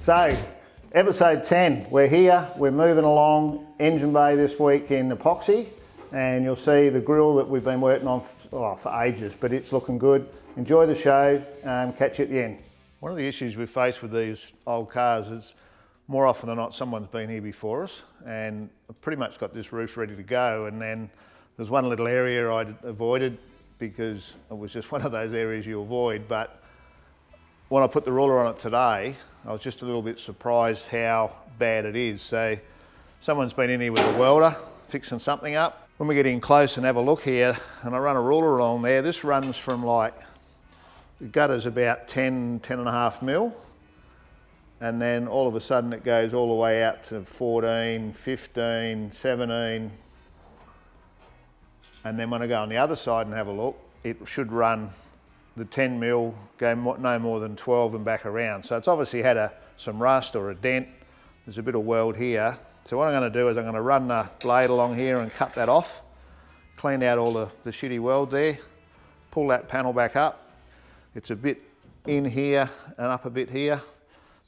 So, episode 10, we're here, we're moving along, engine bay this week in epoxy, and you'll see the grill that we've been working on for ages, but it's looking good. Enjoy the show, catch you at the end. One of the issues we face with these old cars is more often than not someone's been here before us, and I've pretty much got this roof ready to go, and then there's one little area I'd avoided because it was just one of those areas you avoid, but when I put the ruler on it today, I was just a little bit surprised how bad it is. So someone's been in here with a welder fixing something up. When we get in close and have a look here, and I run a ruler along there, this runs from like, the gutter's about 10.5 mil, and then all of a sudden it goes all the way out to 14, 15, 17, and then when I go on the other side and have a look, it should run the 10 mil, go no more than 12 and back around. So it's obviously had some rust or a dent. There's a bit of weld here. So what I'm going to do is I'm going to run the blade along here and cut that off, clean out all the shitty weld there, pull that panel back up. It's a bit in here and up a bit here.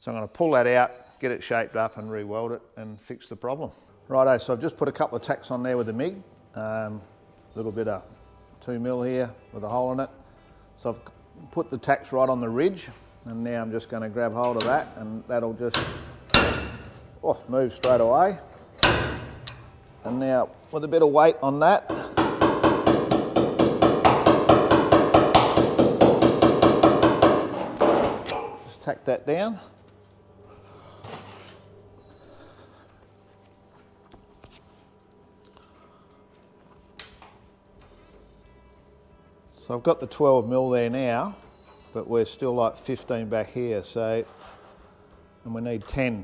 So I'm going to pull that out, get it shaped up and re-weld it and fix the problem. Righto, so I've just put a couple of tacks on there with the MIG. A little bit of 2 mil here with a hole in it. So I've put the tacks right on the ridge, and now I'm just going to grab hold of that, and that'll just move straight away. And now with a bit of weight on that, just tack that down. So I've got the 12 mil there now, but we're still like 15 back here, and we need 10.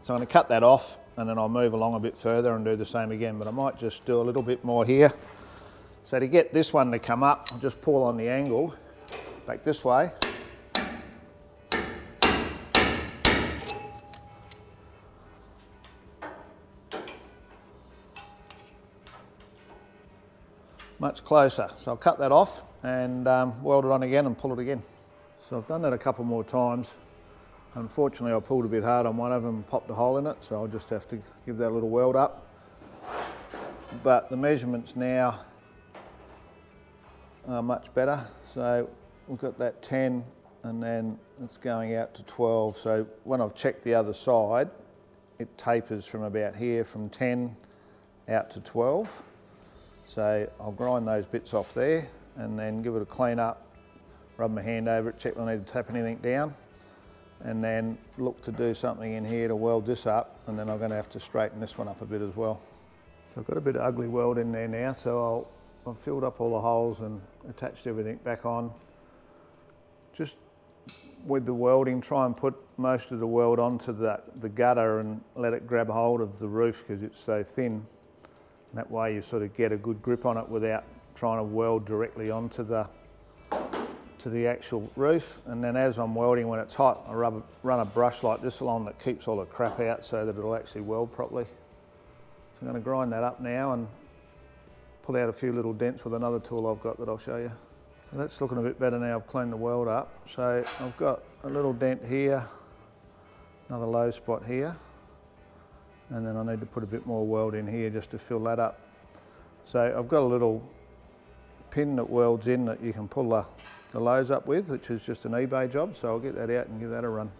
So I'm going to cut that off, and then I'll move along a bit further and do the same again, but I might just do a little bit more here. So to get this one to come up, I'll just pull on the angle back this way. Much closer. So I'll cut that off and weld it on again and pull it again. So I've done that a couple more times. Unfortunately, I pulled a bit hard on one of them and popped a hole in it, so I'll just have to give that a little weld up. But the measurements now are much better. So we've got that 10 and then it's going out to 12. So when I've checked the other side, it tapers from about here, from 10 out to 12. So I'll grind those bits off there and then give it a clean up, rub my hand over it, check if I need to tap anything down, and then look to do something in here to weld this up, and then I'm going to have to straighten this one up a bit as well. So I've got a bit of ugly weld in there now, so I've filled up all the holes and attached everything back on. Just with the welding, try and put most of the weld onto the gutter and let it grab hold of the roof because it's so thin. That way you sort of get a good grip on it without trying to weld directly onto the actual roof. And then as I'm welding, when it's hot, I run a brush like this along that keeps all the crap out so that it'll actually weld properly. So I'm going to grind that up now and pull out a few little dents with another tool I've got that I'll show you. So that's looking a bit better now. I've cleaned the weld up. So I've got a little dent here, another low spot here. And then I need to put a bit more weld in here just to fill that up. So I've got a little pin that welds in that you can pull the lows up with, which is just an eBay job, so I'll get that out and give that a run.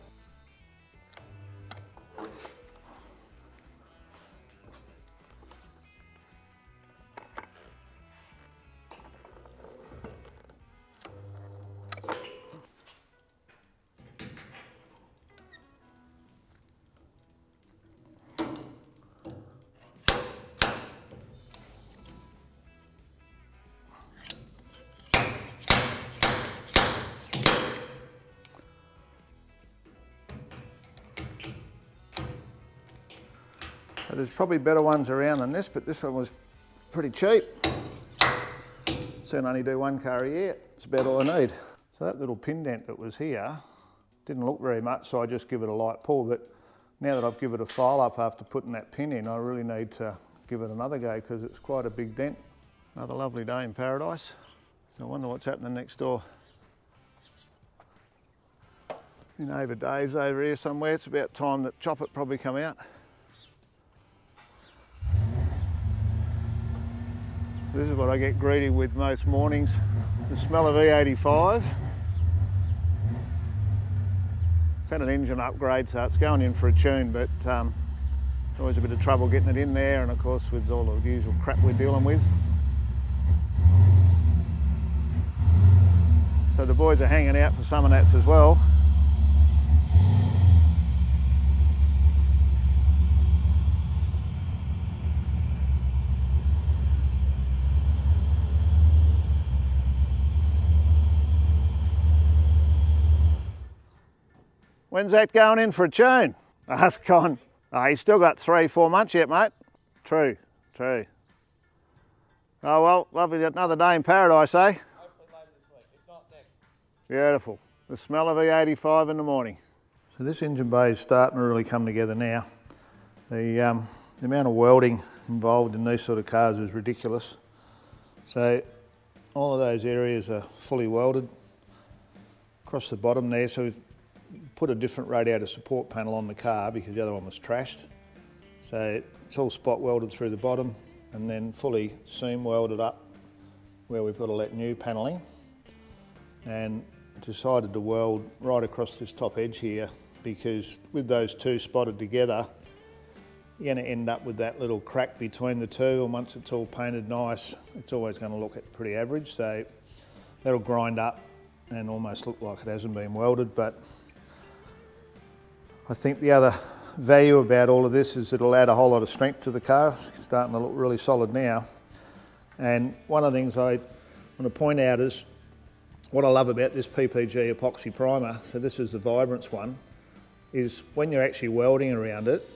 So there's probably better ones around than this, but this one was pretty cheap. Soon only do one car a year. It's about all I need. So that little pin dent that was here didn't look very much, so I just give it a light pull. But now that I've given it a file up after putting that pin in, I really need to give it another go because it's quite a big dent. Another lovely day in paradise. So I wonder what's happening next door. In over days over here somewhere. It's about time that Chop It probably come out. This is what I get greedy with most mornings, the smell of E85. It's had an engine upgrade, so it's going in for a tune, but always a bit of trouble getting it in there, and of course with all the usual crap we're dealing with. So the boys are hanging out for Summernats as well. When's that going in for a tune? Ask Con. Oh, he's still got 3-4 months yet, mate. True, true. Oh well, lovely, another day in paradise, eh? Hopefully later this week, if not next. Beautiful. The smell of E85 in the morning. So this engine bay is starting to really come together now. The amount of welding involved in these sort of cars is ridiculous. So all of those areas are fully welded across the bottom there. So we've put a different radiator support panel on the car because the other one was trashed. So it's all spot welded through the bottom and then fully seam welded up where we've got all that new panelling, and decided to weld right across this top edge here because with those two spotted together you're going to end up with that little crack between the two, and once it's all painted nice it's always going to look at pretty average, so that'll grind up and almost look like it hasn't been welded. But I think the other value about all of this is it'll add a whole lot of strength to the car. It's starting to look really solid now. And one of the things I want to point out is what I love about this PPG epoxy primer, so this is the Vibrance one, is when you're actually welding around it,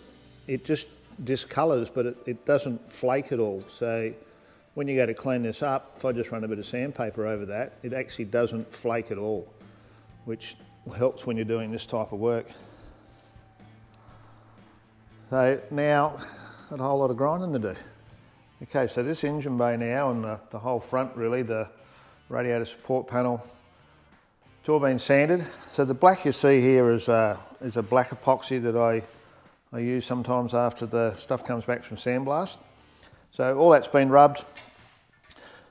it just discolours, but it doesn't flake at all. So when you go to clean this up, if I just run a bit of sandpaper over that, it actually doesn't flake at all, which helps when you're doing this type of work. So now, got a whole lot of grinding to do. Okay, so this engine bay now and the whole front really, the radiator support panel, it's all been sanded. So the black you see here is a black epoxy that I use sometimes after the stuff comes back from sandblast. So all that's been rubbed.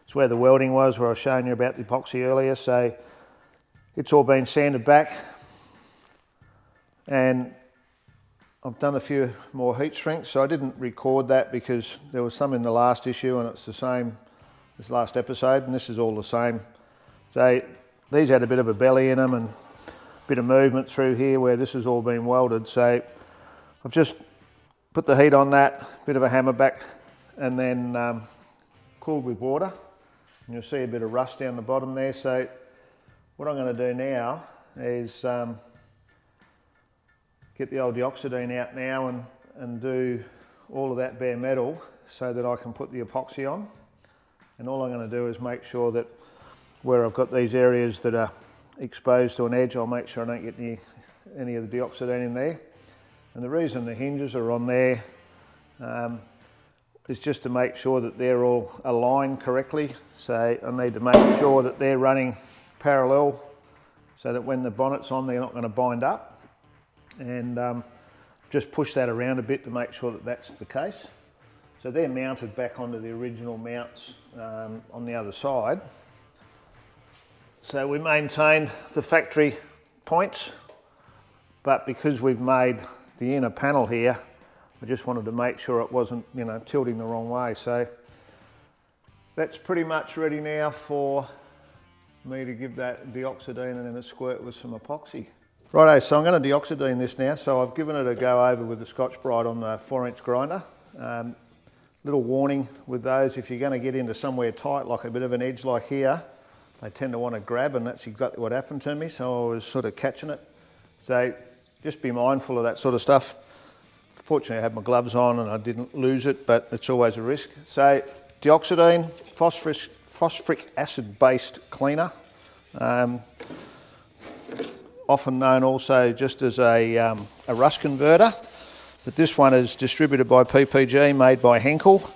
It's where the welding was, where I was showing you about the epoxy earlier. So it's all been sanded back, and I've done a few more heat shrinks, so I didn't record that because there was some in the last issue and it's the same as last episode, and this is all the same. So these had a bit of a belly in them and a bit of movement through here where this has all been welded. So I've just put the heat on that, bit of a hammer back, and then cooled with water. And you'll see a bit of rust down the bottom there. So what I'm going to do now is get the old Deoxidating out now and do all of that bare metal so that I can put the epoxy on. And all I'm going to do is make sure that where I've got these areas that are exposed to an edge, I'll make sure I don't get any of the Deoxidating in there. And the reason the hinges are on there is just to make sure that they're all aligned correctly. So I need to make sure that they're running parallel so that when the bonnet's on they're not going to bind up. And just push that around a bit to make sure that that's the case. So they're mounted back onto the original mounts on the other side. So we maintained the factory points, but because we've made the inner panel here, I just wanted to make sure it wasn't, you know, tilting the wrong way. So that's pretty much ready now for me to give that Deoxidine and then a squirt with some epoxy. Righto, so I'm going to Deoxidine this now. So I've given it a go over with the Scotch-Brite on the 4-inch grinder. Little warning with those, if you're going to get into somewhere tight, like a bit of an edge like here, they tend to want to grab, and that's exactly what happened to me. So I was sort of catching it. So just be mindful of that sort of stuff. Fortunately I had my gloves on and I didn't lose it, but it's always a risk. So Deoxidine, phosphoric acid based cleaner. Often known also just as a rust converter, but this one is distributed by PPG, made by Henkel,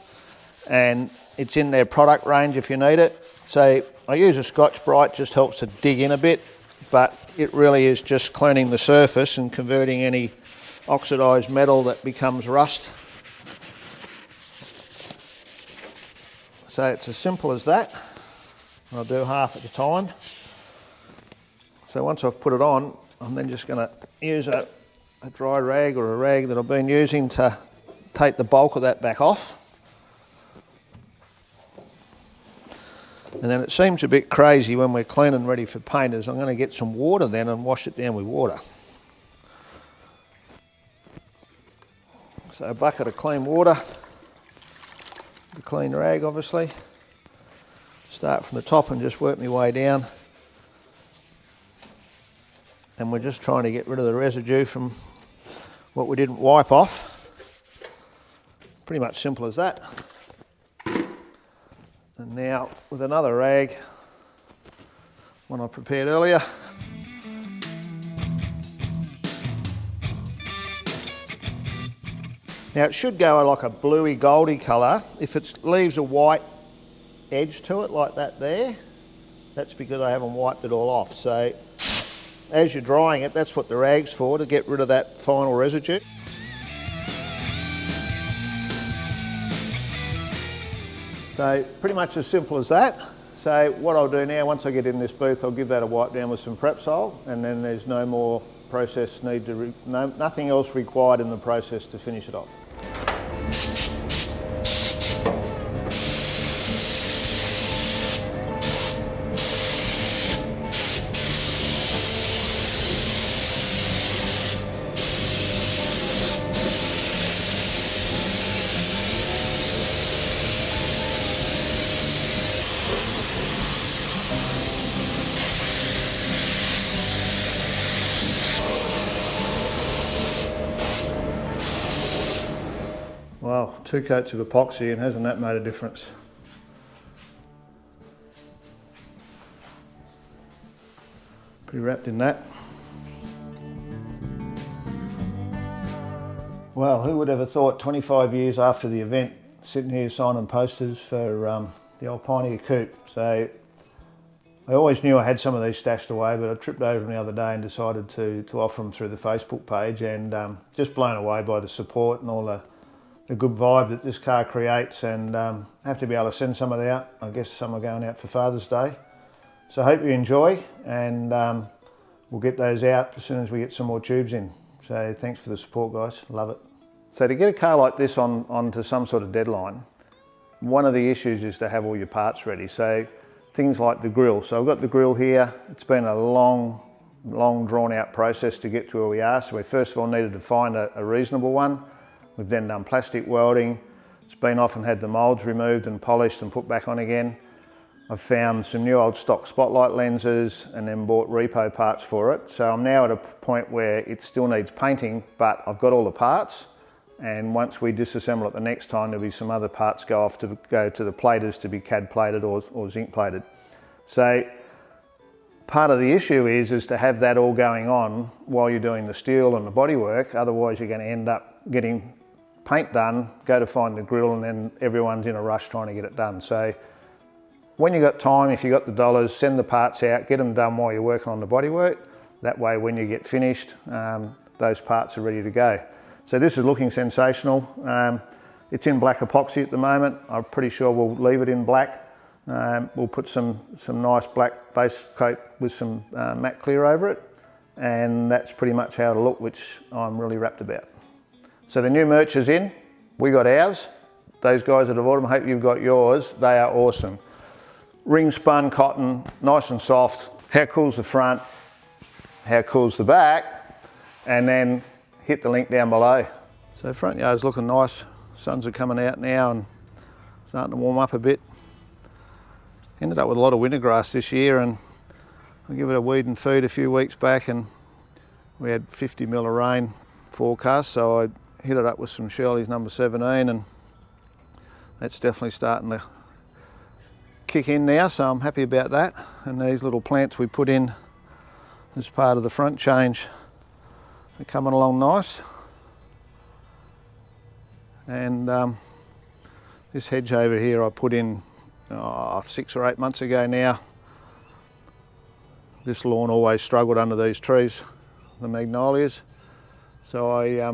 and it's in their product range if you need it. So I use a Scotch-Brite, just helps to dig in a bit, but it really is just cleaning the surface and converting any oxidised metal that becomes rust. So it's as simple as that. I'll do half at a time. So once I've put it on, I'm then just going to use a dry rag or a rag that I've been using to take the bulk of that back off. And then it seems a bit crazy when we're cleaning ready for painters. I'm going to get some water then and wash it down with water. So a bucket of clean water, the clean rag obviously. Start from the top and just work my way down. And we're just trying to get rid of the residue from what we didn't wipe off. Pretty much simple as that. And now with another rag, one I prepared earlier. Now it should go like a bluey goldy colour. If it leaves a white edge to it like that there, that's because I haven't wiped it all off. So as you're drying it, that's what the rag's for, to get rid of that final residue. So pretty much as simple as that. So what I'll do now, once I get in this booth, I'll give that a wipe down with some Prepsol, and then there's no more process nothing else required in the process to finish it off. Wow, 2 coats of epoxy, and hasn't that made a difference? Pretty wrapped in that. Well, who would ever thought 25 years after the event, sitting here signing posters for the old Pioneer Coupe. So I always knew I had some of these stashed away, but I tripped over them the other day and decided to offer them through the Facebook page, and just blown away by the support and all the good vibe that this car creates, and have to be able to send some of it out. I guess some are going out for Father's Day. So I hope you enjoy, and we'll get those out as soon as we get some more tubes in. So thanks for the support, guys, love it. So to get a car like this onto some sort of deadline, one of the issues is to have all your parts ready. So things like the grille. So I've got the grille here. It's been a long drawn out process to get to where we are. So we first of all needed to find a reasonable one. We've then done plastic welding. It's been off and had the moulds removed and polished and put back on again. I've found some new old stock spotlight lenses and then bought repo parts for it. So I'm now at a point where it still needs painting, but I've got all the parts. And once we disassemble it the next time, there'll be some other parts go to the platers to be CAD plated or zinc plated. So part of the issue is to have that all going on while you're doing the steel and the bodywork. Otherwise you're going to end up getting paint done, go to find the grille, and then everyone's in a rush trying to get it done. So when you've got time, if you've got the dollars, send the parts out, get them done while you're working on the bodywork. That way when you get finished, those parts are ready to go. So this is looking sensational. It's in black epoxy at the moment. I'm pretty sure we'll leave it in black. We'll put some nice black base coat with some matte clear over it, and that's pretty much how it'll look, which I'm really wrapped about. So the new merch is in. We got ours. Those guys that have ordered them, I hope you've got yours. They are awesome. Ring spun cotton, nice and soft. How cool's the front? How cool's the back? And then hit the link down below. So front yard's looking nice. Suns are coming out now and starting to warm up a bit. Ended up with a lot of winter grass this year, and I give it a weed and feed a few weeks back, and we had 50 mil of rain forecast, so I hit it up with some Shirley's number 17, and that's definitely starting to kick in now, so I'm happy about that. And these little plants we put in as part of the front change are coming along nice. And this hedge over here I put in 6 or 8 months ago now. this lawn always struggled under these trees, the magnolias. So I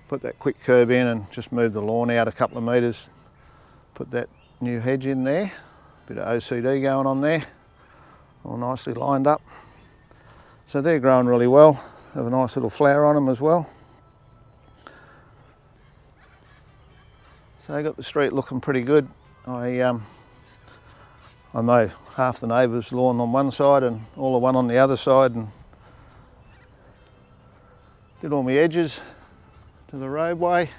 put that quick curb in and just moved the lawn out a couple of metres. Put that new hedge in there, bit of OCD going on there, all nicely lined up. So they're growing really well, have a nice little flower on them as well. So I got the street looking pretty good. I mow half the neighbour's lawn on one side and all the one on the other side, and did all my edges to the roadway.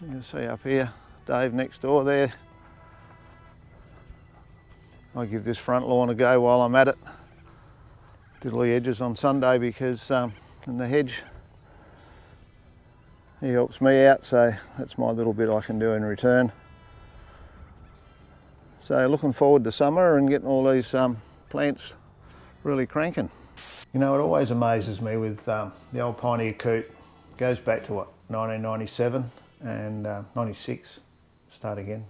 You can see up here, Dave next door there. I'll give this front lawn a go while I'm at it. Did all the edges on Sunday because in the hedge, he helps me out, so that's my little bit I can do in return. So looking forward to summer and getting all these plants really cranking. You know, it always amazes me with the old Pioneer Coot. It goes back to what, 1997 and 96, start again.